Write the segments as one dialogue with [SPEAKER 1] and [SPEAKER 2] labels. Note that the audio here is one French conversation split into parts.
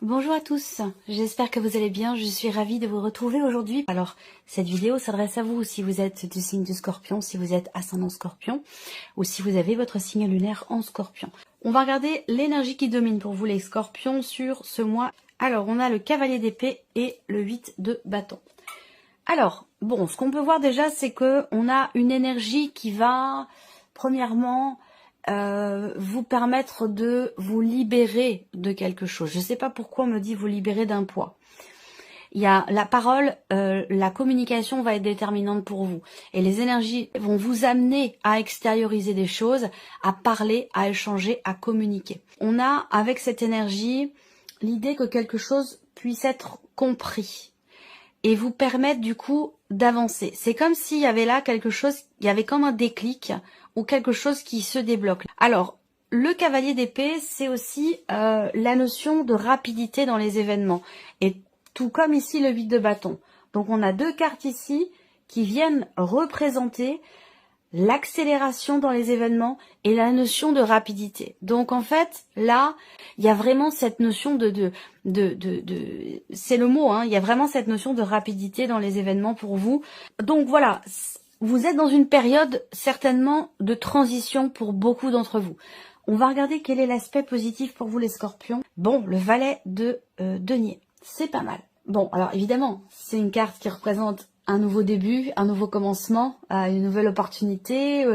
[SPEAKER 1] Bonjour à tous, j'espère que vous allez bien, je suis ravie de vous retrouver aujourd'hui. Alors, cette vidéo s'adresse à vous si vous êtes du signe du Scorpion, si vous êtes ascendant Scorpion, ou si vous avez votre signe lunaire en Scorpion. On va regarder l'énergie qui domine pour vous les Scorpions sur ce mois. Alors, on a le cavalier d'épée et le 8 de bâton. Alors, bon, ce qu'on peut voir déjà, c'est que on a une énergie qui va, premièrement, vous permettre de vous libérer de quelque chose. Je ne sais pas pourquoi on me dit vous libérer d'un poids. Il y a la parole, la communication va être déterminante pour vous. Et les énergies vont vous amener à extérioriser des choses, à parler, à échanger, à communiquer. On a, avec cette énergie, l'idée que quelque chose puisse être compris et vous permettre du coup d'avancer. C'est comme s'il y avait là quelque chose, il y avait comme un déclic ou quelque chose qui se débloque. Alors, le cavalier d'épée, c'est aussi la notion de rapidité dans les événements. Et tout comme ici le 8 de bâton. Donc on a deux cartes ici qui viennent représenter l'accélération dans les événements et la notion de rapidité. Donc en fait, là, il y a vraiment cette notion c'est le mot, hein, il y a vraiment cette notion de rapidité dans les événements pour vous. Donc voilà, vous êtes dans une période certainement de transition pour beaucoup d'entre vous. On va regarder quel est l'aspect positif pour vous les Scorpions. Bon, le valet de denier, c'est pas mal. Bon, alors évidemment, c'est une carte qui représente un nouveau début, un nouveau commencement, une nouvelle opportunité,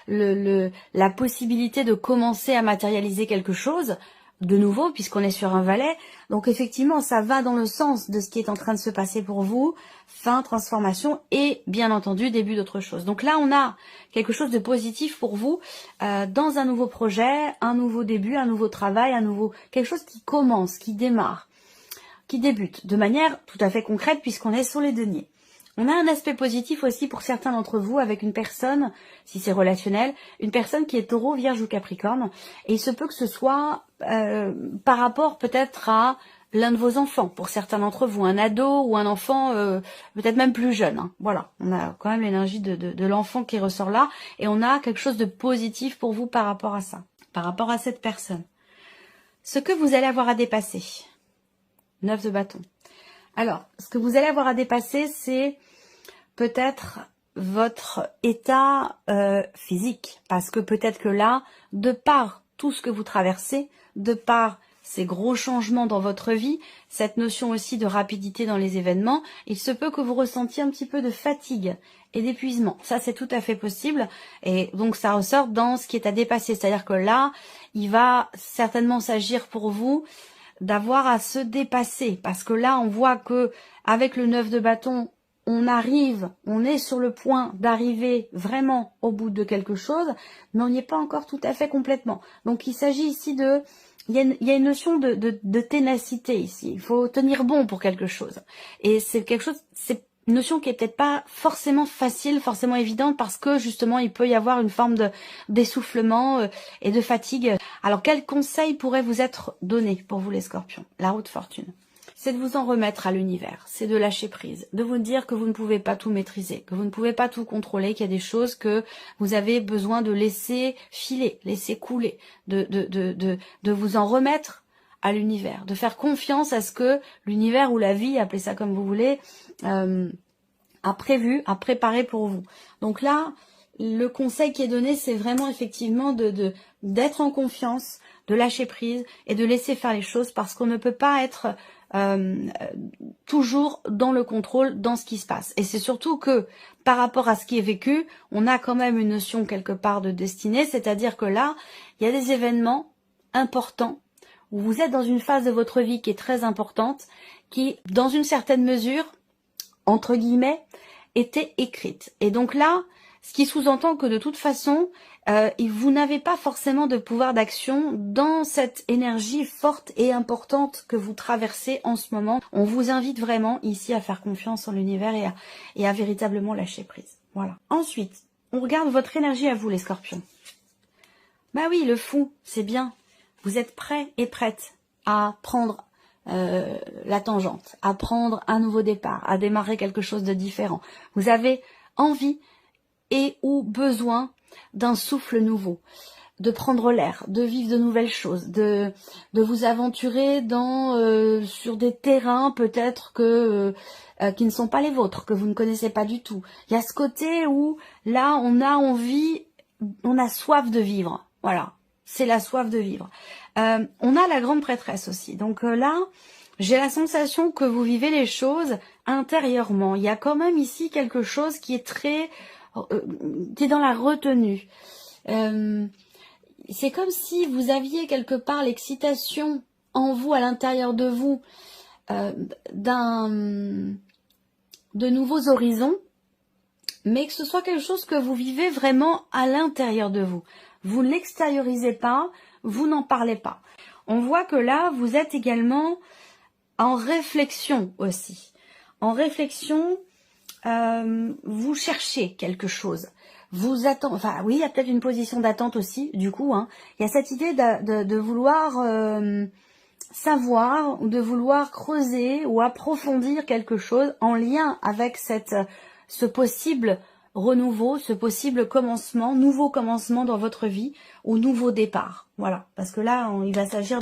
[SPEAKER 1] la possibilité de commencer à matérialiser quelque chose de nouveau puisqu'on est sur un valet. Donc effectivement, ça va dans le sens de ce qui est en train de se passer pour vous, fin, transformation et bien entendu début d'autre chose. Donc là, on a quelque chose de positif pour vous dans un nouveau projet, un nouveau début, un nouveau travail, quelque chose qui commence, qui démarre, qui débute de manière tout à fait concrète puisqu'on est sur les deniers. On a un aspect positif aussi pour certains d'entre vous avec une personne, si c'est relationnel, une personne qui est taureau, vierge ou capricorne. Et il se peut que ce soit par rapport peut-être à l'un de vos enfants, pour certains d'entre vous, un ado ou un enfant peut-être même plus jeune. Hein. Voilà, on a quand même l'énergie de l'enfant qui ressort là. Et on a quelque chose de positif pour vous par rapport à ça, par rapport à cette personne. Ce que vous allez avoir à dépasser, 9 de bâton. Alors, ce que vous allez avoir à dépasser, c'est peut-être votre état physique. Parce que peut-être que là, de par tout ce que vous traversez, de par ces gros changements dans votre vie, cette notion aussi de rapidité dans les événements, il se peut que vous ressentiez un petit peu de fatigue et d'épuisement. Ça, c'est tout à fait possible. Et donc, ça ressort dans ce qui est à dépasser. C'est-à-dire que là, il va certainement s'agir pour vous d'avoir à se dépasser, parce que là on voit que avec le 9 de bâton, on est sur le point d'arriver vraiment au bout de quelque chose, mais on n'y est pas encore tout à fait complètement. Donc il s'agit ici il y a une notion de ténacité ici. Il faut tenir bon pour quelque chose, et c'est une notion qui est peut-être pas forcément facile, forcément évidente, parce que justement il peut y avoir une forme d'essoufflement et de fatigue. Alors quel conseil pourrait vous être donné pour vous les Scorpions? La roue de fortune, c'est de vous en remettre à l'univers, c'est de lâcher prise, de vous dire que vous ne pouvez pas tout maîtriser, que vous ne pouvez pas tout contrôler, qu'il y a des choses que vous avez besoin de laisser filer, laisser couler, de vous en remettre à l'univers, de faire confiance à ce que l'univers ou la vie, appelez ça comme vous voulez, a prévu, a préparé pour vous. Donc là, le conseil qui est donné, c'est vraiment effectivement d'être en confiance, de lâcher prise et de laisser faire les choses, parce qu'on ne peut pas être toujours dans le contrôle, dans ce qui se passe. Et c'est surtout que par rapport à ce qui est vécu, on a quand même une notion quelque part de destinée, c'est-à-dire que là, il y a des événements importants où vous êtes dans une phase de votre vie qui est très importante, qui, dans une certaine mesure, entre guillemets, était écrite. Et donc là, ce qui sous-entend que de toute façon, vous n'avez pas forcément de pouvoir d'action dans cette énergie forte et importante que vous traversez en ce moment. On vous invite vraiment ici à faire confiance en l'univers et à véritablement lâcher prise. Voilà. Ensuite, on regarde votre énergie à vous, les Scorpions. Bah oui, le fou, c'est bien. Vous êtes prêts et prêtes à prendre la tangente, à prendre un nouveau départ, à démarrer quelque chose de différent. Vous avez envie et ou besoin d'un souffle nouveau. de prendre l'air, de vivre de nouvelles choses, de vous aventurer sur des terrains peut-être qui ne sont pas les vôtres, que vous ne connaissez pas du tout. Il y a ce côté où là on a envie, on a soif de vivre. Voilà, c'est la soif de vivre. On a la grande prêtresse aussi. Donc là, j'ai la sensation que vous vivez les choses intérieurement. Il y a quand même ici quelque chose qui est qui est dans la retenue. C'est comme si vous aviez quelque part l'excitation en vous, à l'intérieur de vous, de nouveaux horizons, mais que ce soit quelque chose que vous vivez vraiment à l'intérieur de vous. Vous ne l'extériorisez pas, vous n'en parlez pas. On voit que là, vous êtes également en réflexion aussi. En réflexion, vous cherchez quelque chose. Vous attendez, enfin oui, il y a peut-être une position d'attente aussi, du coup. Il y a cette idée de vouloir savoir, ou de vouloir creuser ou approfondir quelque chose en lien avec ce possible renouveau, ce possible commencement, nouveau commencement dans votre vie, ou nouveau départ. Voilà, parce que là, il va s'agir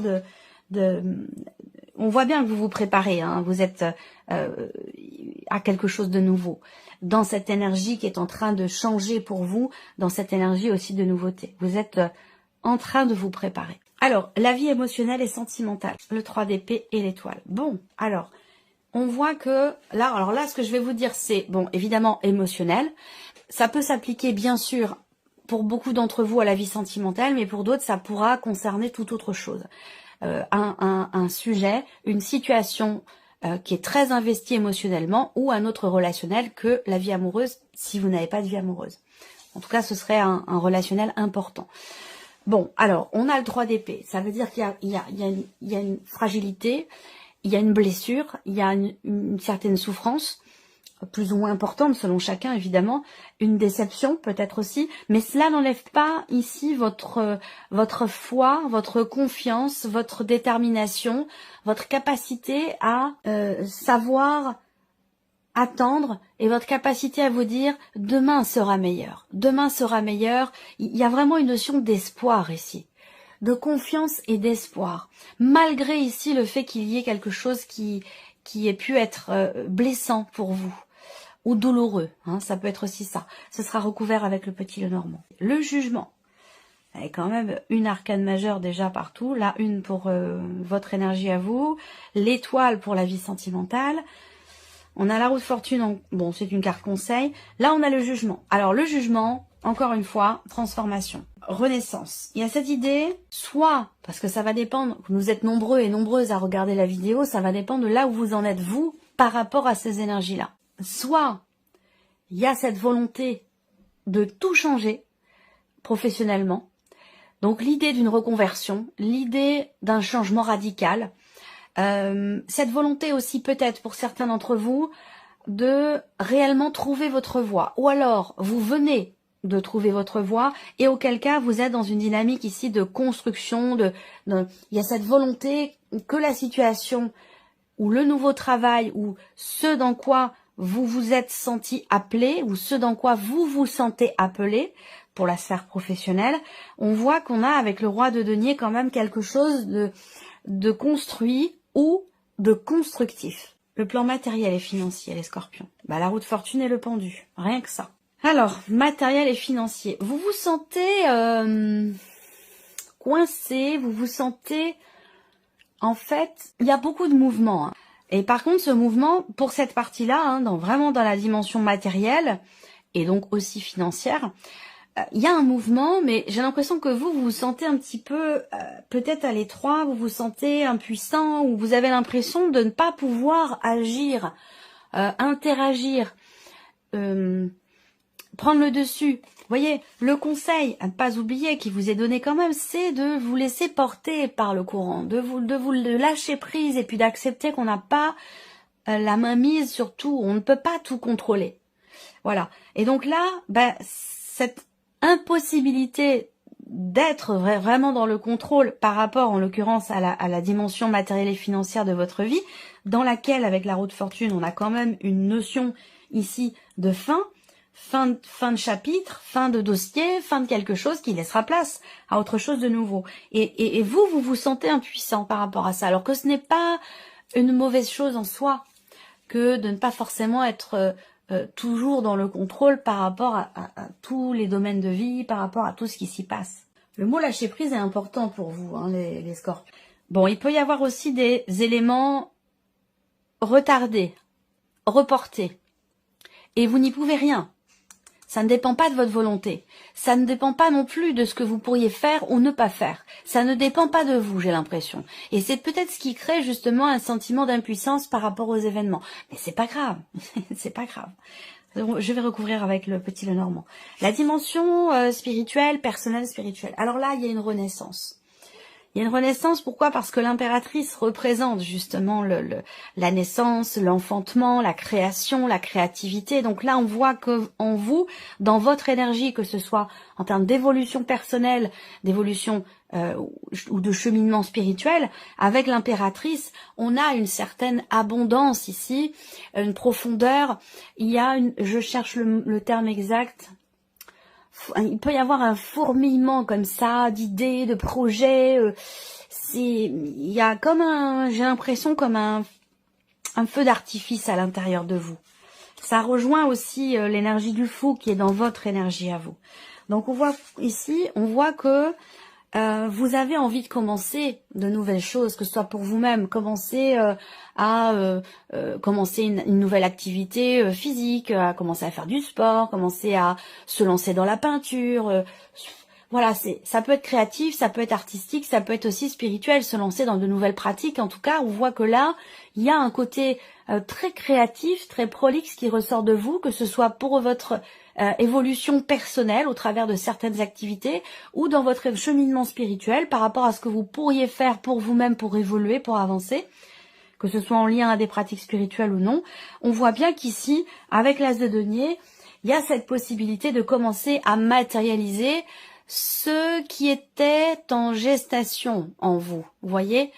[SPEAKER 1] on voit bien que vous vous préparez, vous êtes à quelque chose de nouveau, dans cette énergie qui est en train de changer pour vous, dans cette énergie aussi de nouveauté. Vous êtes en train de vous préparer. Alors, la vie émotionnelle et sentimentale, le 3 d'épée et l'étoile. Bon, alors, on voit que là, alors là, ce que je vais vous dire, c'est, bon, évidemment, émotionnel. Ça peut s'appliquer, bien sûr, pour beaucoup d'entre vous à la vie sentimentale, mais pour d'autres, ça pourra concerner toute autre chose. Un sujet, une situation qui est très investie émotionnellement, ou un autre relationnel que la vie amoureuse, si vous n'avez pas de vie amoureuse. En tout cas, ce serait un relationnel important. Bon, alors, on a le 3 d'épée. Ça veut dire qu'il y a une fragilité, il y a une blessure, il y a une certaine souffrance, plus ou moins importante selon chacun évidemment, une déception peut-être aussi, mais cela n'enlève pas ici votre foi, votre confiance, votre détermination, votre capacité à savoir attendre, et votre capacité à vous dire demain sera meilleur, demain sera meilleur. Il y a vraiment une notion d'espoir ici, de confiance et d'espoir, malgré ici le fait qu'il y ait quelque chose qui ait pu être blessant pour vous, ou douloureux, ça peut être aussi ça. Ce sera recouvert avec le petit Lenormand. Le jugement, il y a quand même une arcane majeure déjà partout, là une pour votre énergie à vous, l'étoile pour la vie sentimentale, on a la roue de fortune, bon c'est une carte conseil, là on a le jugement. Alors le jugement, encore une fois, transformation, renaissance. Il y a cette idée, soit, parce que ça va dépendre, vous êtes nombreux et nombreuses à regarder la vidéo, ça va dépendre de là où vous en êtes vous, par rapport à ces énergies-là. Soit, il y a cette volonté de tout changer professionnellement. Donc l'idée d'une reconversion, l'idée d'un changement radical. Cette volonté aussi peut-être pour certains d'entre vous de réellement trouver votre voie. Ou alors, vous venez de trouver votre voie et auquel cas vous êtes dans une dynamique ici de construction. Il y a cette volonté que la situation ou le nouveau travail ou ce dans quoi vous vous êtes senti appelé ou ce dans quoi vous vous sentez appelé pour la sphère professionnelle, on voit qu'on a avec le roi de denier quand même quelque chose de construit ou de constructif. Le plan matériel et financier, les scorpions. Bah, la roue de fortune et le pendu, rien que ça. Alors, matériel et financier, vous vous sentez coincé, vous vous sentez... En fait, il y a beaucoup de mouvements. Et par contre, ce mouvement, pour cette partie-là, vraiment dans la dimension matérielle, et donc aussi financière, il y a un mouvement, mais j'ai l'impression que vous vous sentez un petit peu, peut-être à l'étroit, vous vous sentez impuissant, ou vous avez l'impression de ne pas pouvoir agir, interagir, prendre le dessus. Vous voyez, le conseil à ne pas oublier qui vous est donné quand même, c'est de vous laisser porter par le courant, de vous lâcher prise et puis d'accepter qu'on n'a pas la main mise sur tout, on ne peut pas tout contrôler. Voilà. Et donc là, cette impossibilité d'être vraiment dans le contrôle par rapport en l'occurrence à la dimension matérielle et financière de votre vie, dans laquelle avec la roue de fortune, on a quand même une notion ici de fin. fin de chapitre, fin de dossier, fin de quelque chose qui laissera place à autre chose de nouveau. Et vous vous sentez impuissant par rapport à ça, alors que ce n'est pas une mauvaise chose en soi que de ne pas forcément être toujours dans le contrôle par rapport à tous les domaines de vie, par rapport à tout ce qui s'y passe. Le mot lâcher prise est important pour vous, hein, les scorpions. Bon, il peut y avoir aussi des éléments retardés, reportés, et vous n'y pouvez rien. Ça ne dépend pas de votre volonté. Ça ne dépend pas non plus de ce que vous pourriez faire ou ne pas faire. Ça ne dépend pas de vous, j'ai l'impression. Et c'est peut-être ce qui crée justement un sentiment d'impuissance par rapport aux événements. Mais c'est pas grave. C'est pas grave. Je vais recouvrir avec le petit Lenormand. La dimension spirituelle, personnelle, spirituelle. Alors là, il y a une renaissance. Il y a une renaissance, pourquoi? Parce que l'impératrice représente justement la naissance, l'enfantement, la création, la créativité. Donc là, on voit que en vous, dans votre énergie, que ce soit en termes d'évolution personnelle, d'évolution ou de cheminement spirituel, avec l'impératrice, on a une certaine abondance ici, une profondeur. Il y a je cherche le terme exact. Il peut y avoir un fourmillement comme ça, d'idées, de projets. Il y a comme j'ai l'impression comme un feu d'artifice à l'intérieur de vous. Ça rejoint aussi l'énergie du fou qui est dans votre énergie à vous. Donc on voit ici, on voit que vous avez envie de commencer de nouvelles choses, que ce soit pour vous-même, commencer commencer une nouvelle activité physique, à commencer à faire du sport, commencer à se lancer dans la peinture. Voilà, ça peut être créatif, ça peut être artistique, ça peut être aussi spirituel, se lancer dans de nouvelles pratiques. En tout cas, on voit que là, il y a un côté très créatif, très prolixe qui ressort de vous, que ce soit pour votre évolution personnelle au travers de certaines activités ou dans votre cheminement spirituel par rapport à ce que vous pourriez faire pour vous-même pour évoluer, pour avancer, que ce soit en lien à des pratiques spirituelles ou non. On voit bien qu'ici, avec l'As de denier, il y a cette possibilité de commencer à matérialiser ce qui était en gestation en vous. Vous voyez,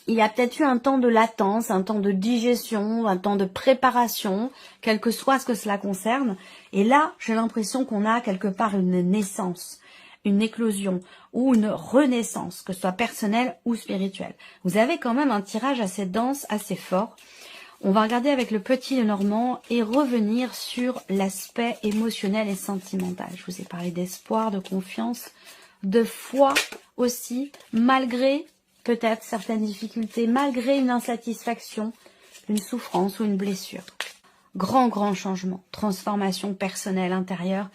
[SPEAKER 1] il y a peut-être eu un temps de latence, un temps de digestion, un temps de préparation, quel que soit ce que cela concerne. Et là, j'ai l'impression qu'on a quelque part une naissance, une éclosion ou une renaissance, que ce soit personnelle ou spirituelle. Vous avez quand même un tirage assez dense, assez fort. On va regarder avec le petit Lenormand et revenir sur l'aspect émotionnel et sentimental. Je vous ai parlé d'espoir, de confiance, de foi aussi, malgré peut-être certaines difficultés, malgré une insatisfaction, une souffrance ou une blessure. Grand changement, transformation personnelle, intérieure.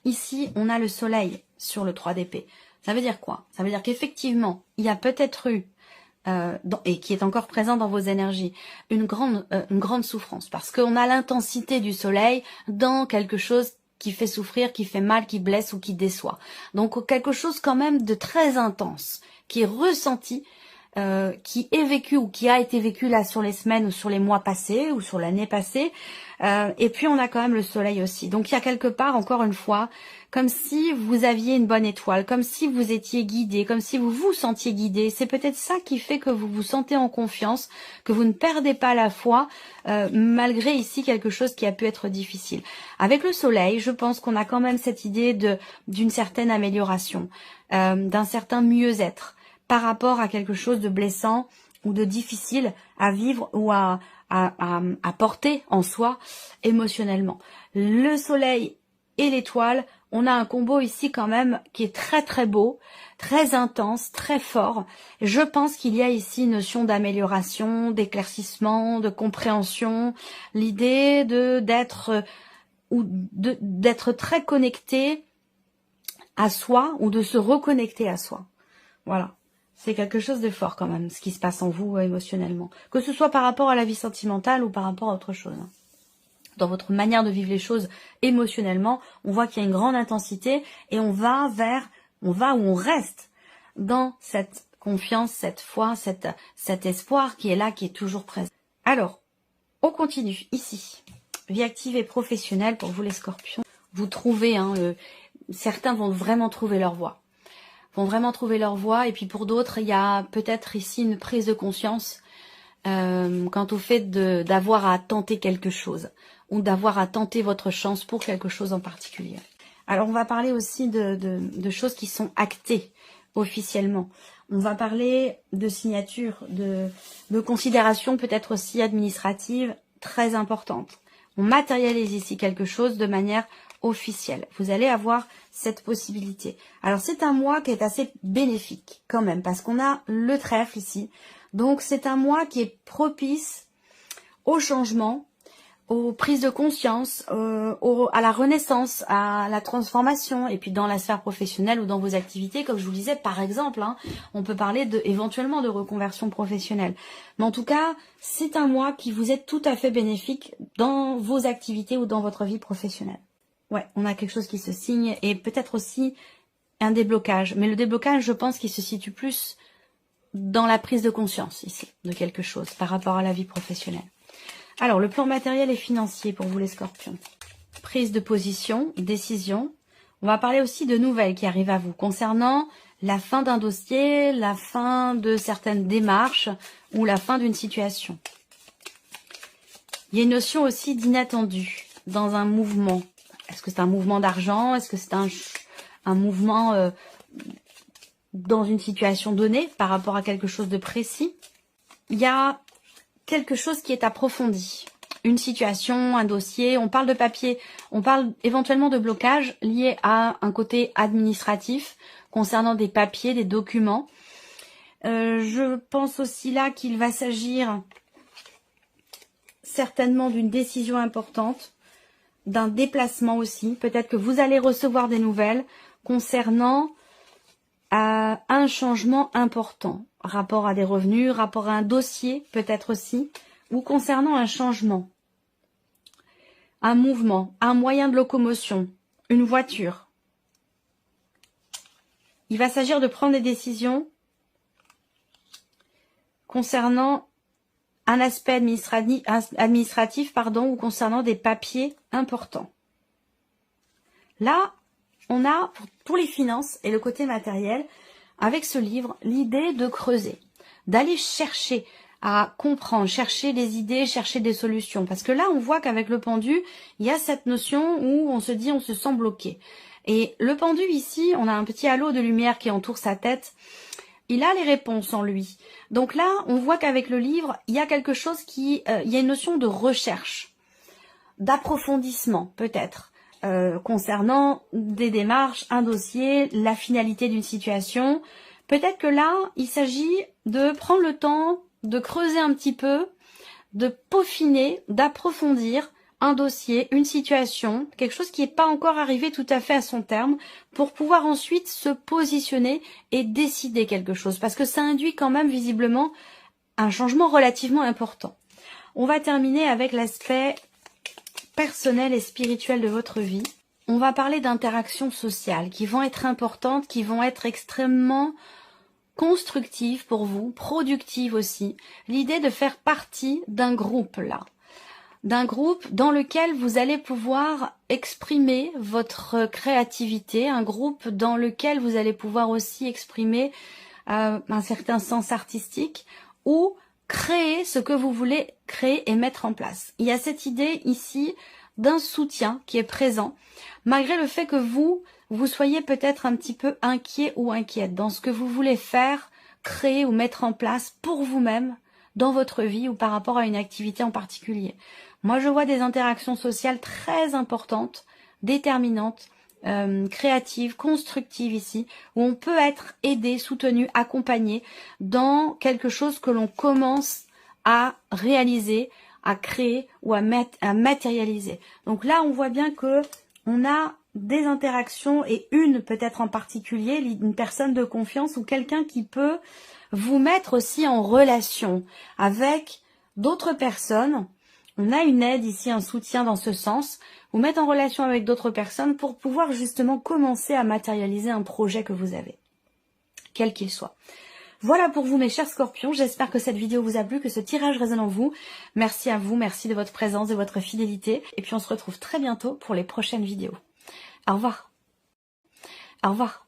[SPEAKER 1] Ici, on a le soleil sur le 3 d'épée. Ça veut dire quoi? Ça veut dire qu'effectivement, il y a peut-être eu et qui est encore présent dans vos énergies, une grande souffrance, parce qu'on a l'intensité du soleil dans quelque chose qui fait souffrir, qui fait mal, qui blesse ou qui déçoit. Donc quelque chose quand même de très intense, qui est ressenti, qui est vécu ou qui a été vécu là sur les semaines ou sur les mois passés ou sur l'année passée. Et puis on a quand même le soleil aussi. Donc il y a quelque part, encore une fois, comme si vous aviez une bonne étoile, comme si vous étiez guidé, comme si vous vous sentiez guidé. C'est peut-être ça qui fait que vous vous sentez en confiance, que vous ne perdez pas la foi, malgré ici quelque chose qui a pu être difficile. Avec le soleil, je pense qu'on a quand même cette idée d'une certaine amélioration, d'un certain mieux-être par rapport à quelque chose de blessant ou de difficile à vivre ou à porter en soi émotionnellement. Le soleil et l'étoile, on a un combo ici quand même qui est très beau, très intense, très fort. Je pense qu'il y a ici une notion d'amélioration, d'éclaircissement, de compréhension, l'idée d'être très connecté à soi ou de se reconnecter à soi. Voilà. C'est quelque chose de fort quand même, ce qui se passe en vous émotionnellement. Que ce soit par rapport à la vie sentimentale ou par rapport à autre chose. Dans votre manière de vivre les choses émotionnellement, on voit qu'il y a une grande intensité et on va où on reste dans cette confiance, cette foi, cet espoir qui est là, qui est toujours présent. Alors, on continue ici. Vie active et professionnelle pour vous les scorpions. Vous trouvez, certains vont vraiment trouver leur voie. Et puis pour d'autres, il y a peut-être ici une prise de conscience quant au fait d'avoir à tenter quelque chose ou d'avoir à tenter votre chance pour quelque chose en particulier. Alors on va parler aussi de choses qui sont actées officiellement. On va parler de signatures, de considérations peut-être aussi administratives très importantes. On matérialise ici quelque chose de manière officielle. Vous allez avoir cette possibilité. Alors c'est un mois qui est assez bénéfique quand même parce qu'on a le trèfle ici. Donc c'est un mois qui est propice au changement, aux prises de conscience, à la renaissance, à la transformation, et puis dans la sphère professionnelle ou dans vos activités, comme je vous le disais, par exemple, hein, on peut parler éventuellement de reconversion professionnelle. Mais en tout cas, c'est un mois qui vous est tout à fait bénéfique dans vos activités ou dans votre vie professionnelle. Ouais, on a quelque chose qui se signe et peut-être aussi un déblocage. Mais le déblocage, je pense qu'il se situe plus dans la prise de conscience ici, de quelque chose par rapport à la vie professionnelle. Alors, le plan matériel et financier pour vous les scorpions. Prise de position, décision. On va parler aussi de nouvelles qui arrivent à vous concernant la fin d'un dossier, la fin de certaines démarches ou la fin d'une situation. Il y a une notion aussi d'inattendu dans un mouvement. Est-ce que c'est un mouvement d'argent? Est-ce que c'est un mouvement dans une situation donnée par rapport à quelque chose de précis? Il y a quelque chose qui est approfondi, une situation, un dossier, on parle de papier, on parle éventuellement de blocage lié à un côté administratif concernant des papiers, des documents. Je pense aussi là qu'il va s'agir certainement d'une décision importante, d'un déplacement aussi. Peut-être que vous allez recevoir des nouvelles concernant un changement important, rapport à des revenus, rapport à un dossier peut-être aussi, ou concernant un changement, un mouvement, un moyen de locomotion, une voiture. Il va s'agir de prendre des décisions concernant un aspect administratif, ou concernant des papiers importants. Là, on a pour les finances et le côté matériel, avec ce livre, l'idée de creuser, d'aller chercher à comprendre, chercher des idées, chercher des solutions. Parce que là, on voit qu'avec le pendu, il y a cette notion où on se dit, on se sent bloqué. Et le pendu ici, on a un petit halo de lumière qui entoure sa tête. Il a les réponses en lui. Donc là, on voit qu'avec le livre, il y a quelque chose il y a une notion de recherche, d'approfondissement peut-être. Concernant des démarches, un dossier, la finalité d'une situation. Peut-être que là, il s'agit de prendre le temps de creuser un petit peu, de peaufiner, d'approfondir un dossier, une situation, quelque chose qui n'est pas encore arrivé tout à fait à son terme, pour pouvoir ensuite se positionner et décider quelque chose. Parce que ça induit quand même visiblement un changement relativement important. On va terminer avec l'aspect personnel et spirituel de votre vie. On va parler d'interactions sociales qui vont être importantes, qui vont être extrêmement constructives pour vous, productives aussi. L'idée de faire partie d'un groupe là. D'un groupe dans lequel vous allez pouvoir exprimer votre créativité, un groupe dans lequel vous allez pouvoir aussi exprimer un certain sens artistique ou créer ce que vous voulez créer et mettre en place. Il y a cette idée ici d'un soutien qui est présent, malgré le fait que vous soyez peut-être un petit peu inquiet ou inquiète dans ce que vous voulez faire, créer ou mettre en place pour vous-même dans votre vie ou par rapport à une activité en particulier. Moi, je vois des interactions sociales très importantes, déterminantes, créatives, constructives ici, où on peut être aidé, soutenu, accompagné dans quelque chose que l'on commence à réaliser, à créer ou à matérialiser. Donc là, on voit bien que on a des interactions et une peut-être en particulier, une personne de confiance ou quelqu'un qui peut vous mettre aussi en relation avec d'autres personnes. On a une aide ici, un soutien dans ce sens, vous mettre en relation avec d'autres personnes pour pouvoir justement commencer à matérialiser un projet que vous avez, quel qu'il soit. Voilà pour vous mes chers scorpions, j'espère que cette vidéo vous a plu, que ce tirage résonne en vous. Merci à vous, merci de votre présence, de votre fidélité. Et puis on se retrouve très bientôt pour les prochaines vidéos. Au revoir. Au revoir.